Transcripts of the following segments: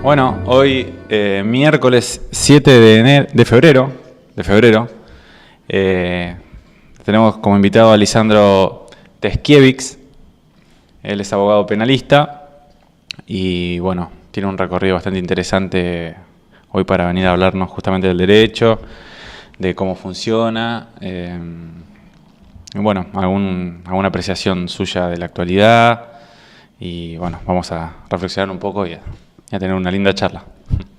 Bueno, hoy miércoles 7 de febrero, tenemos como invitado a Lisandro Teskiewicz. Él es abogado penalista y bueno, tiene un recorrido bastante interesante hoy para venir a hablarnos justamente del derecho, de cómo funciona, y bueno, alguna apreciación suya de la actualidad y bueno, vamos a reflexionar un poco y a tener una linda charla.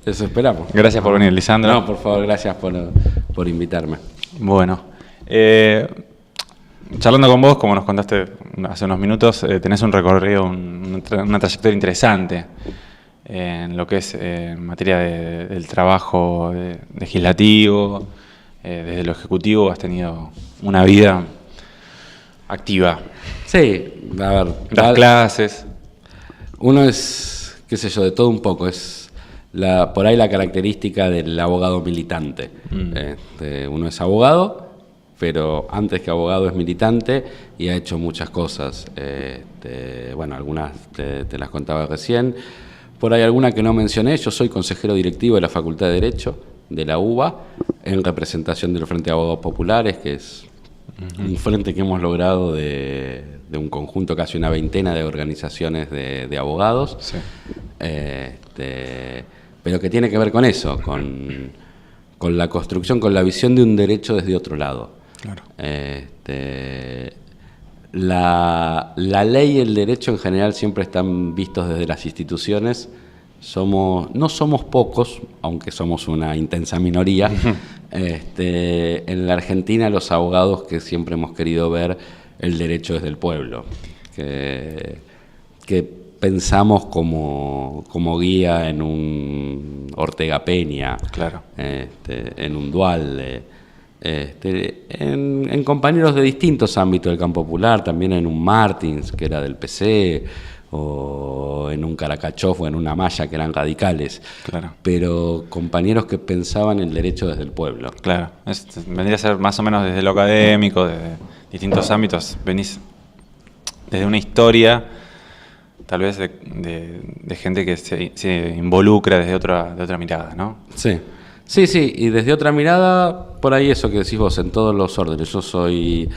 Eso esperamos. Gracias por venir, Lisandro. No, por favor, gracias por invitarme. Bueno, charlando con vos, como nos contaste hace unos minutos, tenés un recorrido, una trayectoria interesante en lo que es en materia del trabajo legislativo, desde lo ejecutivo has tenido una vida activa. Sí, a ver. Das clases. Uno es, qué sé yo, de todo un poco. Es por ahí la característica del abogado militante. Uno es abogado, pero antes que abogado es militante y ha hecho muchas cosas. Bueno, algunas te las contaba recién. Por ahí alguna que no mencioné. Yo soy consejero directivo de la Facultad de Derecho de la UBA en representación del Frente de Abogados Populares, que es un frente que hemos logrado de un conjunto, casi una veintena de organizaciones de abogados, sí. Pero que tiene que ver con eso, con la construcción, con la visión de un derecho desde otro lado. Claro. La ley y el derecho en general siempre están vistos desde las instituciones. No somos pocos, aunque somos una intensa minoría, en la Argentina los abogados que siempre hemos querido ver el derecho desde el pueblo, que pensamos como guía en un Ortega Peña, claro. En un Duhalde, en compañeros de distintos ámbitos del campo popular, también en un Martins, que era del PC, o en un Caracachov o en una Maya, que eran radicales, claro. Pero compañeros que pensaban el derecho desde el pueblo. Claro, vendría a ser más o menos desde lo académico, desde distintos ámbitos, venís desde una historia, tal vez de gente que se involucra desde otra mirada, ¿no? Sí. Sí, y desde otra mirada, por ahí eso que decís vos, en todos los órdenes. Yo soy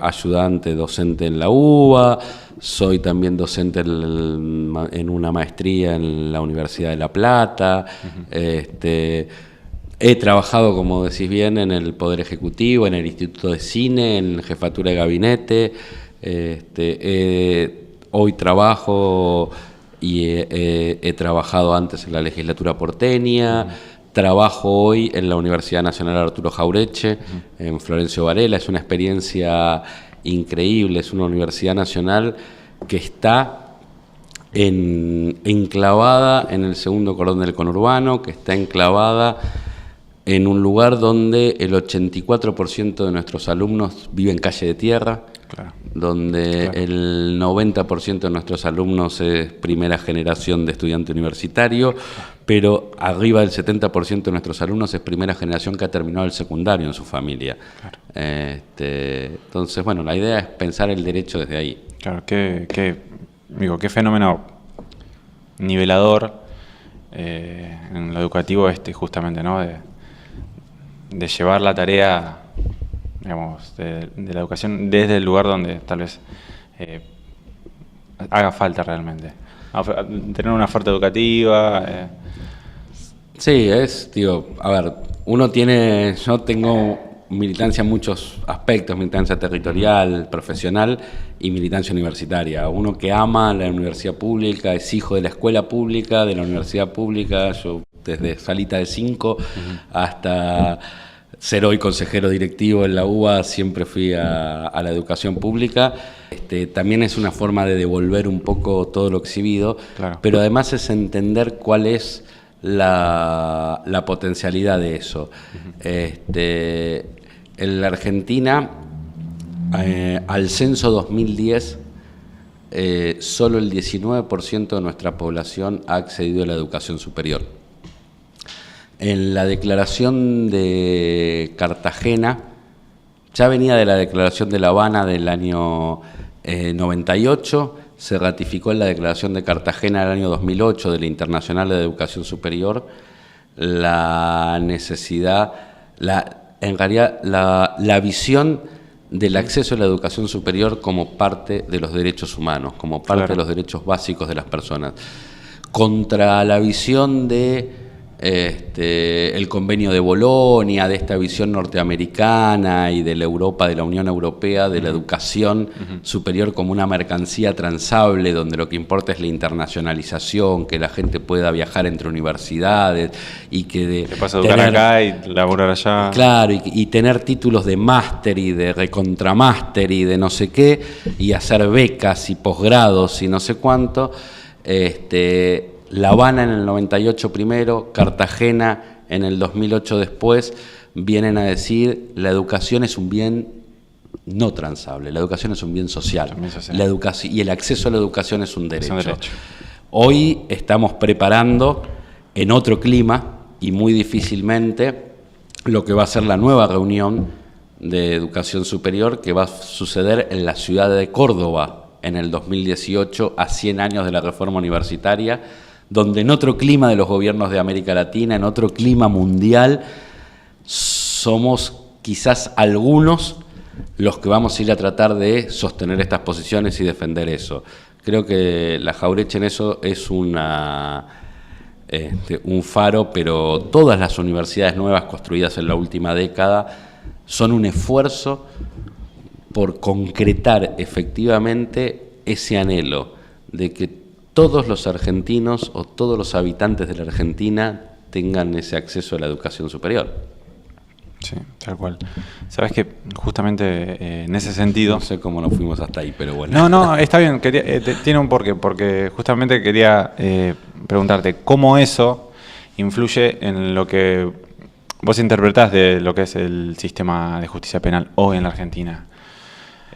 ayudante docente en la UBA, soy también docente en una maestría en la Universidad de La Plata, he trabajado, como decís bien, en el Poder Ejecutivo, en el Instituto de Cine, en Jefatura de Gabinete, hoy trabajo y he trabajado antes en la legislatura porteña. Trabajo hoy en la Universidad Nacional Arturo Jauretche, en Florencio Varela. Es una experiencia increíble, es una universidad nacional que está enclavada en el segundo cordón del conurbano, que está enclavada en un lugar donde el 84% de nuestros alumnos viven calle de tierra, claro. Donde claro. El 90% de nuestros alumnos es primera generación de estudiante universitario, pero arriba del 70% de nuestros alumnos es primera generación que ha terminado el secundario en su familia. Claro. Entonces, bueno, la idea es pensar el derecho desde ahí. Claro, qué fenómeno nivelador en lo educativo justamente, ¿no? De llevar la tarea, digamos, de la educación desde el lugar donde tal vez haga falta realmente. Tener una oferta educativa. Sí, a ver, yo tengo militancia en muchos aspectos, militancia territorial, profesional y militancia universitaria. Uno que ama la universidad pública, es hijo de la escuela pública, de la universidad pública. Yo desde salita de 5 hasta ser hoy consejero directivo en la UBA, siempre fui a la educación pública. También es una forma de devolver un poco todo lo exhibido, claro. Pero además es entender cuál es la potencialidad de eso. En la Argentina, al censo 2010, solo el 19% de nuestra población ha accedido a la educación superior. En la declaración de Cartagena, ya venía de la declaración de La Habana del año 98, se ratificó en la Declaración de Cartagena del año 2008 de la Internacional de Educación Superior la necesidad, en realidad la visión del acceso a la educación superior como parte de los derechos humanos, como parte de los derechos básicos de las personas, contra la visión de el convenio de Bolonia, de esta visión norteamericana y de la Europa, de la Unión Europea, de la educación superior como una mercancía transable, donde lo que importa es la internacionalización, que la gente pueda viajar entre universidades y que te pasa a educar acá y laburar allá. Claro, y tener títulos de máster y de recontramáster y de no sé qué, y hacer becas y posgrados y no sé cuánto. La Habana en el 98 primero, Cartagena en el 2008 después, vienen a decir la educación es un bien no transable, la educación es un bien social. La educación, y el acceso a la educación es un derecho. Hoy estamos preparando en otro clima y muy difícilmente lo que va a ser la nueva reunión de educación superior que va a suceder en la ciudad de Córdoba en el 2018, a 100 años de la reforma universitaria, donde en otro clima de los gobiernos de América Latina, en otro clima mundial, somos quizás algunos los que vamos a ir a tratar de sostener estas posiciones y defender eso. Creo que la Jauretche en eso es un faro, pero todas las universidades nuevas construidas en la última década son un esfuerzo por concretar efectivamente ese anhelo de que todos los argentinos o todos los habitantes de la Argentina tengan ese acceso a la educación superior. Sí, tal cual. Sabes que justamente en ese sentido... No sé cómo nos fuimos hasta ahí, pero bueno. No, está bien, tiene un porqué, porque justamente quería preguntarte cómo eso influye en lo que vos interpretás de lo que es el sistema de justicia penal hoy en la Argentina.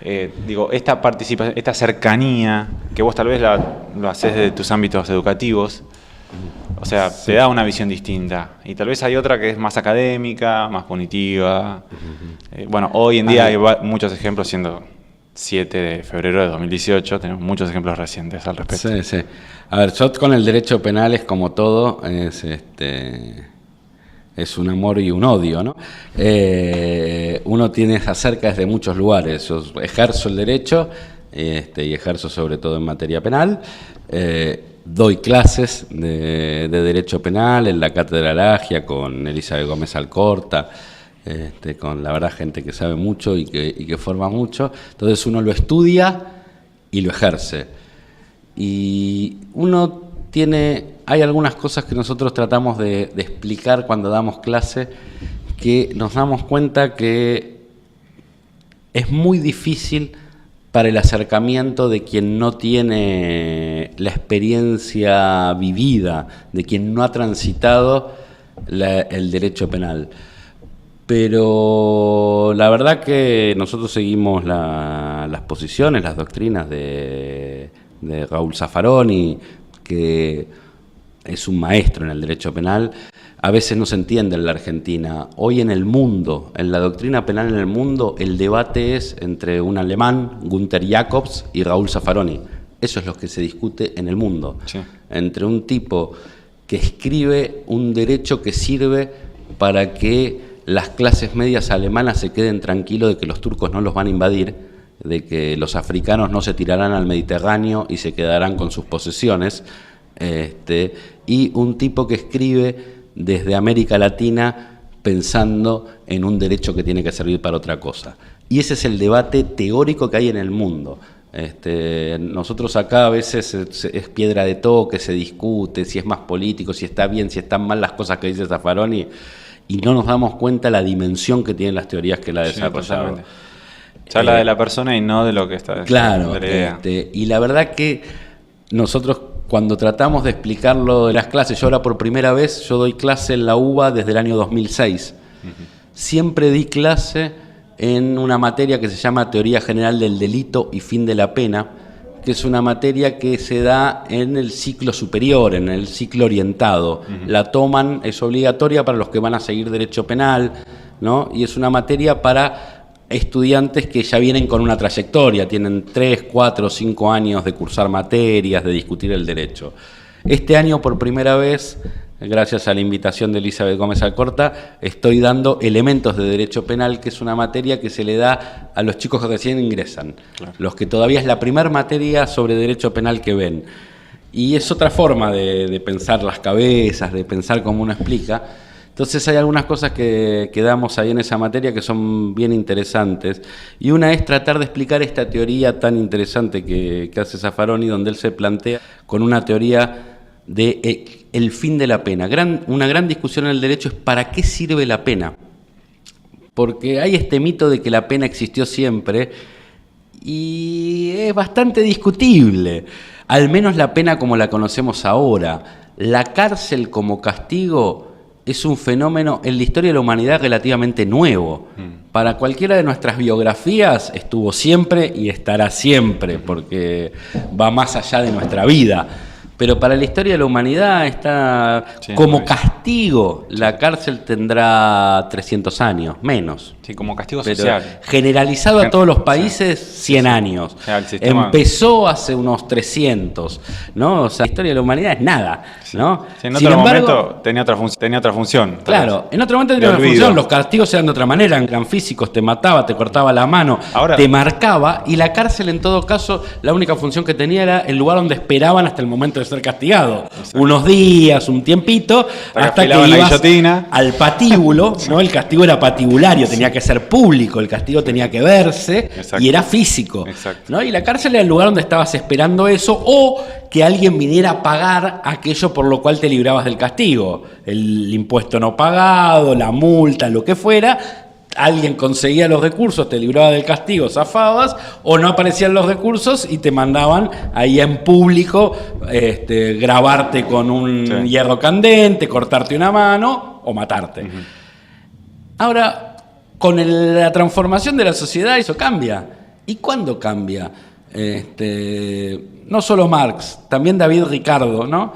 Esta participación, esta cercanía, que vos tal vez lo haces de tus ámbitos educativos, o sea, sí, te da una visión distinta. Y tal vez hay otra que es más académica, más punitiva. Bueno, hoy en día hay muchos ejemplos, siendo 7 de febrero de 2018, tenemos muchos ejemplos recientes al respecto. Sí, sí. A ver, yo con el derecho penal es como todo, es un amor y un odio, ¿no? Uno tiene acerca desde muchos lugares. Yo ejerzo el derecho y ejerzo sobre todo en materia penal. Doy clases de derecho penal en la Cátedra Lagia con Elizabeth Gómez Alcorta, con la verdad gente que sabe mucho y que forma mucho. Entonces uno lo estudia y lo ejerce. Y uno hay algunas cosas que nosotros tratamos de explicar cuando damos clase, que nos damos cuenta que es muy difícil para el acercamiento de quien no tiene la experiencia vivida, de quien no ha transitado el derecho penal. Pero la verdad que nosotros seguimos las posiciones, las doctrinas de Raúl Zaffaroni, que es un maestro en el derecho penal. A veces no se entiende en la Argentina. Hoy en el mundo, en la doctrina penal en el mundo, el debate es entre un alemán, Günther Jacobs, y Raúl Zaffaroni. Eso es lo que se discute en el mundo. Sí. Entre un tipo que escribe un derecho que sirve para que las clases medias alemanas se queden tranquilos de que los turcos no los van a invadir, de que los africanos no se tirarán al Mediterráneo y se quedarán con sus posesiones, y un tipo que escribe desde América Latina pensando en un derecho que tiene que servir para otra cosa. Y ese es el debate teórico que hay en el mundo. Nosotros acá a veces es piedra de toque, se discute si es más político, si está bien, si están mal las cosas que dice Zaffaroni, y no nos damos cuenta la dimensión que tienen las teorías que él ha desarrollado. Se habla de la persona y no de lo que está. Claro, de la idea. Y la verdad que nosotros cuando tratamos de explicarlo de las clases, yo ahora por primera vez, yo doy clase en la UBA desde el año 2006. Siempre di clase en una materia que se llama Teoría General del Delito y Fin de la Pena, que es una materia que se da en el ciclo superior, en el ciclo orientado. La toman, es obligatoria para los que van a seguir derecho penal, ¿no? Y es una materia para estudiantes que ya vienen con una trayectoria, tienen 3, 4, 5 años de cursar materias, de discutir el derecho. Este año, por primera vez, gracias a la invitación de Elizabeth Gómez Alcorta, estoy dando elementos de derecho penal, que es una materia que se le da a los chicos que recién ingresan, claro, los que todavía es la primera materia sobre derecho penal que ven. Y es otra forma de pensar las cabezas, de pensar cómo uno explica. Entonces hay algunas cosas que damos ahí en esa materia que son bien interesantes. Y una es tratar de explicar esta teoría tan interesante que hace Zaffaroni, donde él se plantea con una teoría de el fin de la pena. Una gran discusión en el derecho es ¿para qué sirve la pena? Porque hay este mito de que la pena existió siempre y es bastante discutible. Al menos la pena como la conocemos ahora. La cárcel como castigo es un fenómeno en la historia de la humanidad relativamente nuevo. Para cualquiera de nuestras biografías estuvo siempre y estará siempre, porque va más allá de nuestra vida. Pero para la historia de la humanidad está como castigo. La cárcel tendrá 300 años, menos. Sí, como castigo social. Generalizado a todos los países, 100 años. Empezó hace unos 300, ¿no? O sea, la historia de la humanidad es nada, ¿no? Sí, en otro momento tenía otra función. Claro, en otro momento tenía otra función. Los castigos eran de otra manera, eran físicos, te mataba, te cortaba la mano, te marcaba. Y la cárcel, en todo caso, la única función que tenía era el lugar donde esperaban hasta el momento de ser castigado. Exacto. Unos días, un tiempito, hasta que ibas al patíbulo, ¿no? El castigo era patibulario, tenía que ser público, el castigo tenía que verse. Exacto. Y era físico. Exacto. ¿No? Y la cárcel era el lugar donde estabas esperando eso, o que alguien viniera a pagar aquello por lo cual te librabas del castigo. El impuesto no pagado, la multa, lo que fuera. Alguien conseguía los recursos, te libraba del castigo, zafabas, o no aparecían los recursos y te mandaban ahí en público grabarte con un hierro candente, cortarte una mano o matarte. Ahora, con la transformación de la sociedad eso cambia. ¿Y cuándo cambia? No solo Marx, también David Ricardo, ¿no?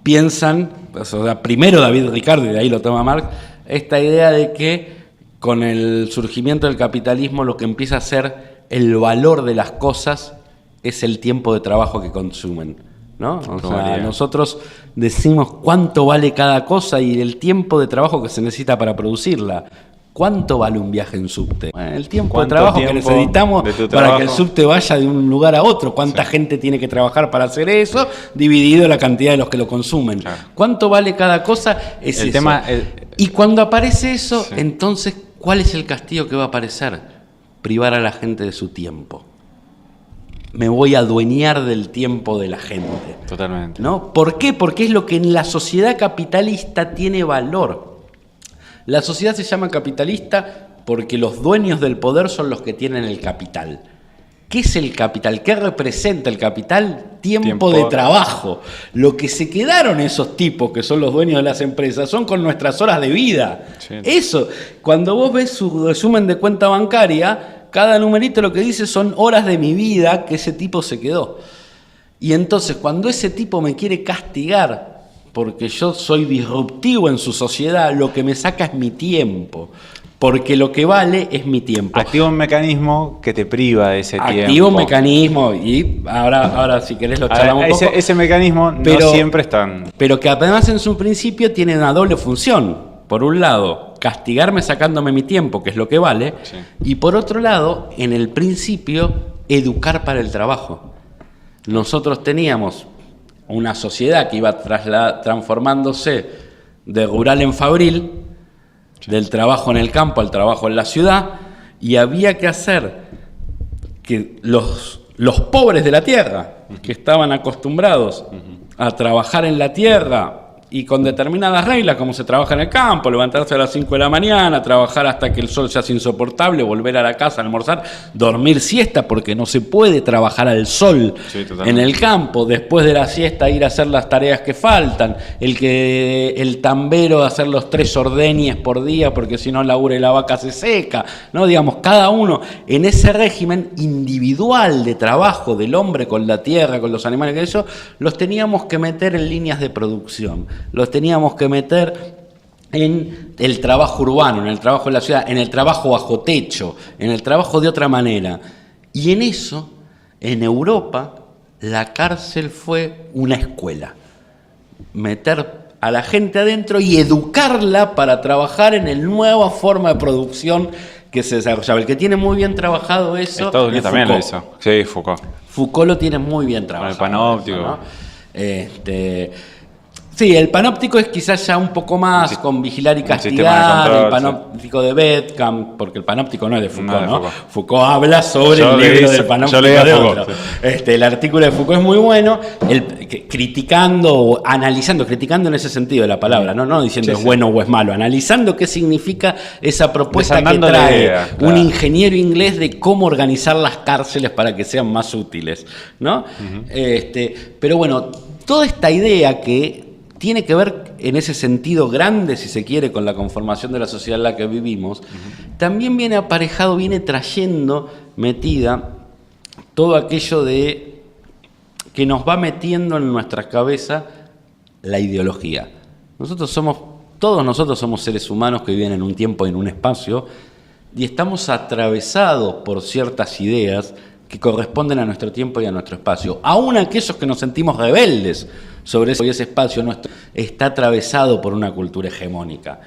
Piensan, o sea, primero David Ricardo y de ahí lo toma Marx, esta idea de que con el surgimiento del capitalismo lo que empieza a ser el valor de las cosas es el tiempo de trabajo que consumen, ¿no? O sea, nosotros decimos cuánto vale cada cosa y el tiempo de trabajo que se necesita para producirla. ¿Cuánto vale un viaje en subte? Bueno, el tiempo de trabajo que necesitamos para que el subte vaya de un lugar a otro. ¿Cuánta gente tiene que trabajar para hacer eso? Dividido la cantidad de los que lo consumen. Claro. ¿Cuánto vale cada cosa? Es eso. Y cuando aparece eso, entonces, ¿cuál es el castigo que va a aparecer? Privar a la gente de su tiempo. Me voy a adueñar del tiempo de la gente. Totalmente. ¿No? ¿Por qué? Porque es lo que en la sociedad capitalista tiene valor. La sociedad se llama capitalista porque los dueños del poder son los que tienen el capital. ¿Qué es el capital? ¿Qué representa el capital? Tiempo de trabajo. Lo que se quedaron esos tipos que son los dueños de las empresas son con nuestras horas de vida. Sí. Eso, cuando vos ves su resumen de cuenta bancaria, cada numerito lo que dice son horas de mi vida que ese tipo se quedó. Y entonces cuando ese tipo me quiere castigar porque yo soy disruptivo en su sociedad, lo que me saca es mi tiempo. Porque lo que vale es mi tiempo. Activa un mecanismo que te priva de ese tiempo. Activa un mecanismo y ahora si querés lo charlamos un poco. Ese mecanismo no siempre es tan... Pero que además en su principio tiene una doble función. Por un lado, castigarme sacándome mi tiempo, que es lo que vale. Sí. Y por otro lado, en el principio, educar para el trabajo. Nosotros teníamos una sociedad que iba transformándose de rural en fabril, del trabajo en el campo al trabajo en la ciudad, y había que hacer que los pobres de la tierra, que estaban acostumbrados a trabajar en la tierra y con determinadas reglas, como se trabaja en el campo, levantarse a las 5 de la mañana, trabajar hasta que el sol ya es insoportable, volver a la casa, almorzar, dormir siesta, porque no se puede trabajar al sol en el campo, después de la siesta ir a hacer las tareas que faltan, el tambero hacer los 3 ordeñes por día, porque si no labura y la vaca se seca, ¿no? Digamos, cada uno en ese régimen individual de trabajo del hombre con la tierra, con los animales, que eso, los teníamos que meter en líneas de producción. Los teníamos que meter en el trabajo urbano, en el trabajo de la ciudad, en el trabajo bajo techo, en el trabajo de otra manera. Y en eso, en Europa, la cárcel fue una escuela. Meter a la gente adentro y educarla para trabajar en la nueva forma de producción que se desarrollaba. El que tiene muy bien trabajado eso Estados Unidos también lo Foucault. hizo. Sí, Foucault. Foucault lo tiene muy bien trabajado. Con el panóptico. Eso, ¿no? Sí, el panóptico es quizás ya un poco más con vigilar y un sistema de castigar, control, el panóptico de Bedkamp, porque el panóptico no es de Foucault, No es de ¿no? Foucault. Foucault habla sobre Yo el leí libro eso, del panóptico yo leí a de Foucault, otro. sí. El artículo de Foucault es muy bueno, criticando o analizando, criticando en ese sentido de la palabra, no diciendo Sí, es sí. bueno o es malo, analizando qué significa esa propuesta que Desandando la trae idea, un claro. ingeniero inglés de cómo organizar las cárceles para que sean más útiles, ¿no? Pero bueno, toda esta idea que tiene que ver en ese sentido grande, si se quiere, con la conformación de la sociedad en la que vivimos, también viene aparejado, viene trayendo metida todo aquello de que nos va metiendo en nuestra cabeza la ideología. Todos nosotros somos seres humanos que viven en un tiempo y en un espacio y estamos atravesados por ciertas ideas que corresponden a nuestro tiempo y a nuestro espacio. Aún aquellos que nos sentimos rebeldes sobre eso y ese espacio nuestro está atravesado por una cultura hegemónica.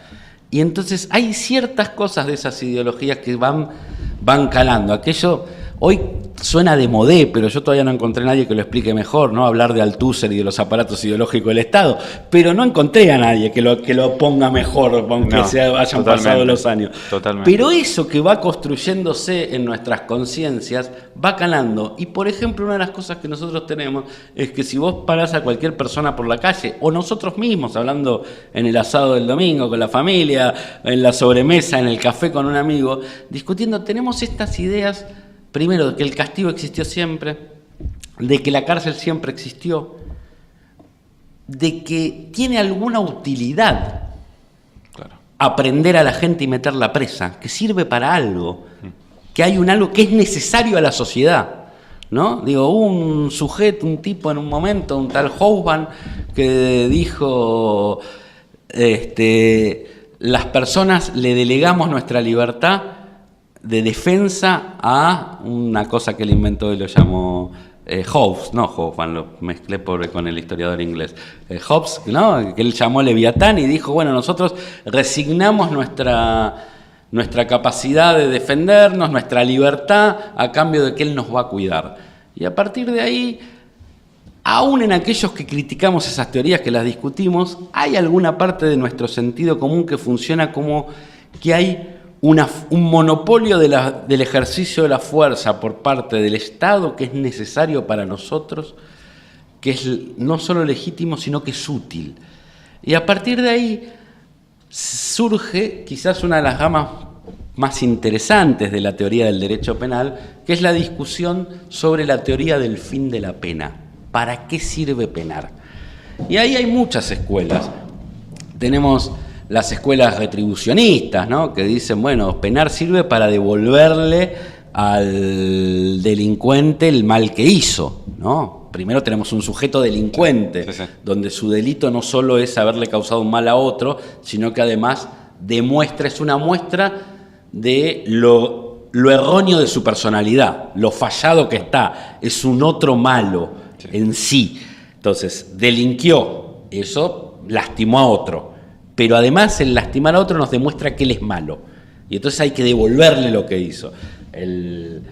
Y entonces hay ciertas cosas de esas ideologías que van calando. Aquello hoy suena de modé, pero yo todavía no encontré a nadie que lo explique mejor, ¿no? Hablar de Althusser y de los aparatos ideológicos del Estado, pero no encontré a nadie que lo ponga mejor, aunque hayan pasado los años. Totalmente. Pero eso que va construyéndose en nuestras conciencias va calando. Y por ejemplo, una de las cosas que nosotros tenemos es que si vos parás a cualquier persona por la calle, o nosotros mismos hablando en el asado del domingo con la familia, en la sobremesa, en el café con un amigo, discutiendo, tenemos estas ideas. Primero, de que el castigo existió siempre, de que la cárcel siempre existió, de que tiene alguna utilidad aprender a la gente y meterla presa, que sirve para algo, que hay un algo que es necesario a la sociedad, ¿no? Digo, un sujeto, un tipo en un momento, un tal Hobsbawm, que dijo, las personas le delegamos nuestra libertad de defensa a una cosa que él inventó y lo llamó Hobbes, no Hobsbawm, lo mezclé con el historiador inglés. Hobbes, ¿no? Que él llamó Leviatán y dijo, bueno, nosotros resignamos nuestra capacidad de defendernos, nuestra libertad, a cambio de que él nos va a cuidar. Y a partir de ahí, aún en aquellos que criticamos esas teorías, que las discutimos, hay alguna parte de nuestro sentido común que funciona como que hay un monopolio del ejercicio de la fuerza por parte del Estado que es necesario para nosotros, que es no solo legítimo, sino que es útil. Y a partir de ahí surge quizás una de las gamas más interesantes de la teoría del derecho penal, que es la discusión sobre la teoría del fin de la pena. ¿Para qué sirve penar? Y ahí hay muchas escuelas. Tenemos las escuelas retribucionistas, ¿no? Que dicen, bueno, penar sirve para devolverle al delincuente el mal que hizo, ¿no? Primero tenemos un sujeto delincuente, sí, donde su delito no solo es haberle causado un mal a otro, sino que además es una muestra de lo erróneo de su personalidad, lo fallado que está, es un otro malo en sí. Entonces, delinquió, eso lastimó a otro. Pero además el lastimar a otro nos demuestra que él es malo. Y entonces hay que devolverle lo que hizo. El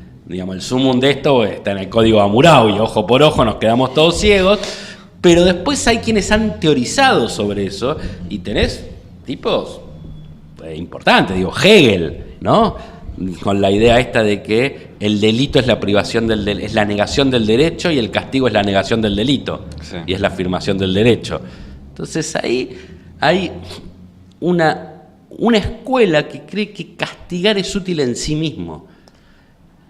sumum de esto está en el código de Hammurabi, ojo por ojo, nos quedamos todos ciegos. Pero después hay quienes han teorizado sobre eso y tenés tipos importantes, Hegel, ¿no? Con la idea esta de que el delito es la privación es la negación del derecho y el castigo es la negación del delito, sí, y es la afirmación del derecho. Entonces ahí hay una escuela que cree que castigar es útil en sí mismo,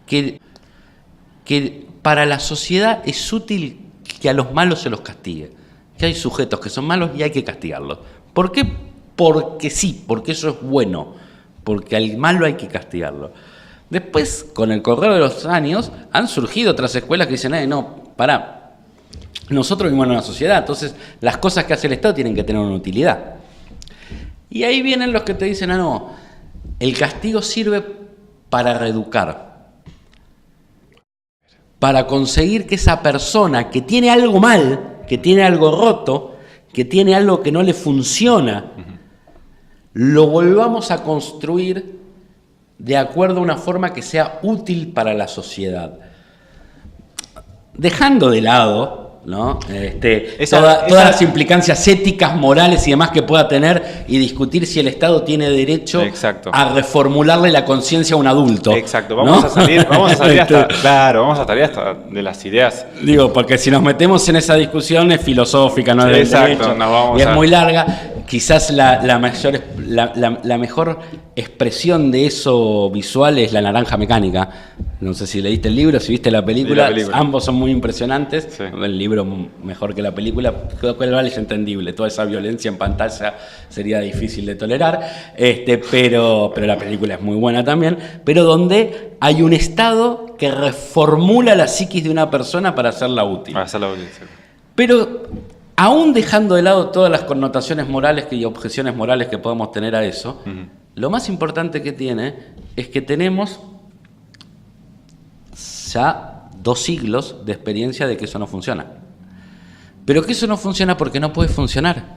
que para la sociedad es útil que a los malos se los castigue, que hay sujetos que son malos y hay que castigarlos. ¿Por qué? Porque sí, porque eso es bueno, porque al malo hay que castigarlo. Después, con el correr de los años, han surgido otras escuelas que dicen, no, pará. Nosotros vivimos en una sociedad, entonces las cosas que hace el Estado tienen que tener una utilidad. Y ahí vienen los que te dicen, no, el castigo sirve para reeducar, para conseguir que esa persona que tiene algo mal, que tiene algo roto, que tiene algo que no le funciona, lo volvamos a construir de acuerdo a una forma que sea útil para la sociedad. Dejando de lado, ¿no? Todas las implicancias éticas, morales y demás que pueda tener, y discutir si el Estado tiene derecho a reformularle la conciencia a un adulto. Exacto, vamos a salir hasta de las ideas. Digo, porque si nos metemos en esa discusión es filosófica, no es derecho, y es muy larga. Quizás la mejor expresión de eso visual es La Naranja Mecánica. No sé si leíste el libro, si viste la película. Ambos son muy impresionantes. Sí. El libro mejor que la película, cual es entendible. Toda esa violencia en pantalla sería difícil de tolerar, pero la película es muy buena también. Pero donde hay un Estado que reformula la psiquis de una persona para hacerla útil. Para hacerla útil, sí. Pero aún dejando de lado todas las connotaciones morales y objeciones morales que podemos tener a eso, lo más importante que tiene es que tenemos ya 2 siglos de experiencia de que eso no funciona. Pero que eso no funciona porque no puede funcionar,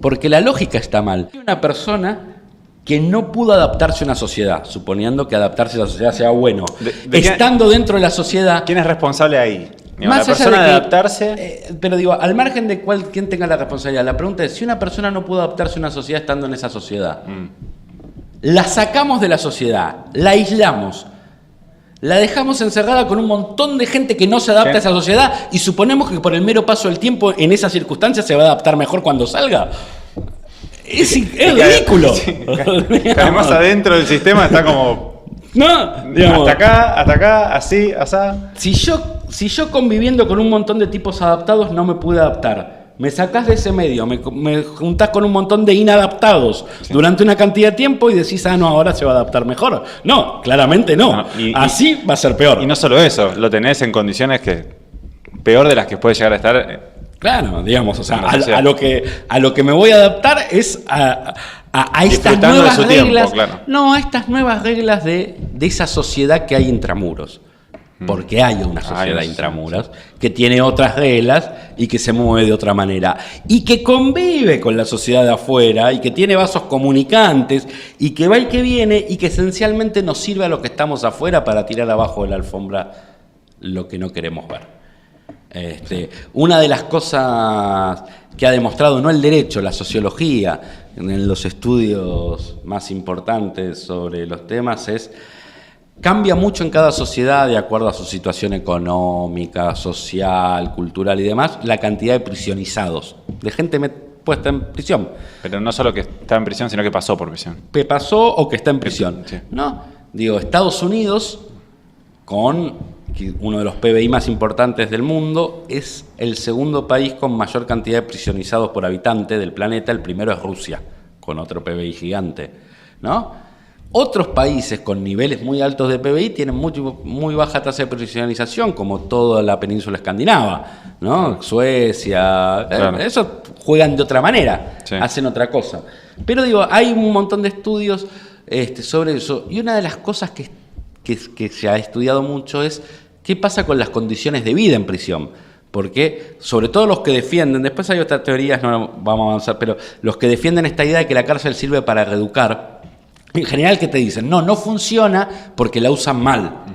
porque la lógica está mal. Hay una persona que no pudo adaptarse a una sociedad, suponiendo que adaptarse a la sociedad sea bueno. Estando dentro de la sociedad... ¿Quién es responsable ahí? Más la persona de adaptarse... pero digo, al margen de quién tenga la responsabilidad, la pregunta es, si una persona no pudo adaptarse a una sociedad estando en esa sociedad, la sacamos de la sociedad, la aislamos, la dejamos encerrada con un montón de gente que no se adapta a esa sociedad y suponemos que por el mero paso del tiempo en esas circunstancias se va a adaptar mejor cuando salga. Es ridículo. Además adentro del sistema está como... No, digamos, hasta acá, así, asá. Si yo conviviendo con un montón de tipos adaptados no me pude adaptar, me sacás de ese medio, me juntás con un montón de inadaptados durante una cantidad de tiempo y decís, no, ahora se va a adaptar mejor. No, claramente no. Así va a ser peor. Y no solo eso, lo tenés en condiciones que peor de las que puede llegar a estar. Claro, digamos, o sea, a lo que me voy a adaptar es a estas nuevas reglas. Claro. No, a estas nuevas reglas de esa sociedad que hay intramuros. Porque hay una sociedad intramuros que tiene otras reglas y que se mueve de otra manera. Y que convive con la sociedad de afuera y que tiene vasos comunicantes y que va y que viene y que esencialmente nos sirve a los que estamos afuera para tirar abajo de la alfombra lo que no queremos ver. Una de las cosas que ha demostrado, no el derecho, la sociología, en los estudios más importantes sobre los temas es... Cambia mucho en cada sociedad de acuerdo a su situación económica, social, cultural y demás, la cantidad de prisionizados, de gente puesta en prisión. Pero no solo que está en prisión, sino que pasó por prisión. Que pasó o que está en prisión. Sí. No, digo, Estados Unidos, con uno de los PBI más importantes del mundo, es el segundo país con mayor cantidad de prisionizados por habitante del planeta. El primero es Rusia, con otro PBI gigante, ¿no? Otros países con niveles muy altos de PBI tienen muy baja tasa de prisionización, como toda la península escandinava, ¿no? Suecia, claro. Eso juegan de otra manera, hacen otra cosa. Pero digo, hay un montón de estudios sobre eso, y una de las cosas que se ha estudiado mucho es qué pasa con las condiciones de vida en prisión. Porque, sobre todo los que defienden, después hay otras teorías, no vamos a avanzar, pero los que defienden esta idea de que la cárcel sirve para reeducar, en general, ¿qué te dicen? No funciona porque la usan mal.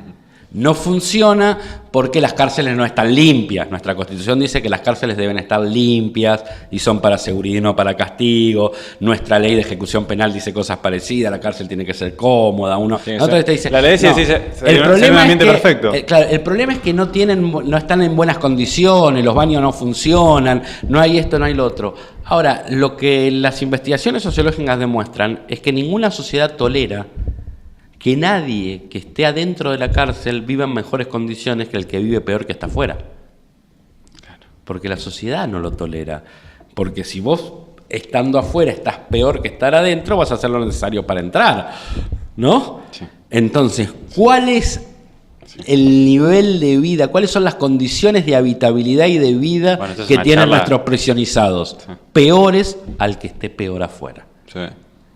No funciona porque las cárceles no están limpias. Nuestra Constitución dice que las cárceles deben estar limpias y son para seguridad y no para castigo. Nuestra ley de ejecución penal dice cosas parecidas. La cárcel tiene que ser cómoda. Otra vez te dice, la ley dice el problema es un ambiente perfecto. Claro, el problema es que no están en buenas condiciones, los baños no funcionan, no hay esto, no hay lo otro. Ahora, lo que las investigaciones sociológicas demuestran es que ninguna sociedad tolera que nadie que esté adentro de la cárcel viva en mejores condiciones que el que vive peor que está afuera. Claro. Porque la sociedad no lo tolera. Porque si vos, estando afuera, estás peor que estar adentro, vas a hacer lo necesario para entrar, ¿no? Sí. Entonces, ¿cuál es el nivel de vida? ¿Cuáles son las condiciones de habitabilidad y de vida que tienen nuestros prisionizados? Sí. Peores al que esté peor afuera. Sí.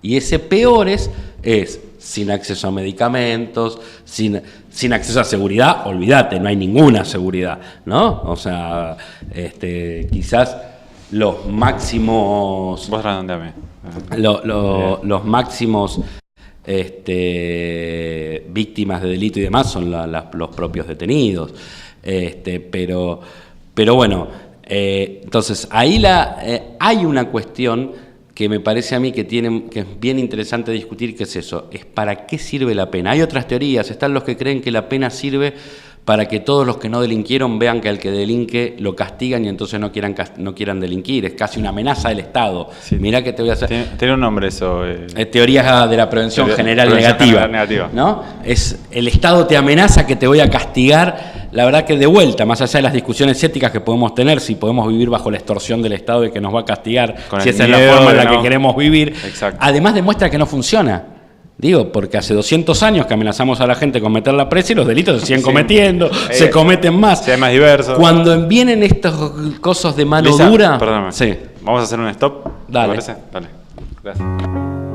Y ese peores es sin acceso a medicamentos, sin acceso a seguridad, olvídate, no hay ninguna seguridad, ¿no? O sea, quizás los máximos... Vos redondeame. Los máximos víctimas de delito y demás son los propios detenidos. Pero bueno, entonces ahí hay una cuestión que me parece a mí que es bien interesante discutir, que es eso, es para qué sirve la pena. Hay otras teorías, están los que creen que la pena sirve para que todos los que no delinquieron vean que al que delinque lo castigan y entonces no quieran delinquir. Es casi una amenaza del Estado. Sí. Mirá que te voy a hacer... Tiene un nombre eso. Teoría de la prevención general negativa. ¿No? Es el Estado te amenaza que te voy a castigar. La verdad que de vuelta, más allá de las discusiones éticas que podemos tener, si podemos vivir bajo la extorsión del Estado y que nos va a castigar, si esa es la forma en la que queremos vivir, exacto, además demuestra que no funciona. Digo, porque hace 200 años que amenazamos a la gente con meterla presa y los delitos se siguen cometiendo, se cometen más. Se más diversos. Cuando vienen estos cosas de mano Lisa, dura... Perdóname. Sí. Vamos a hacer un stop. Dale. ¿Te parece? Dale. Gracias.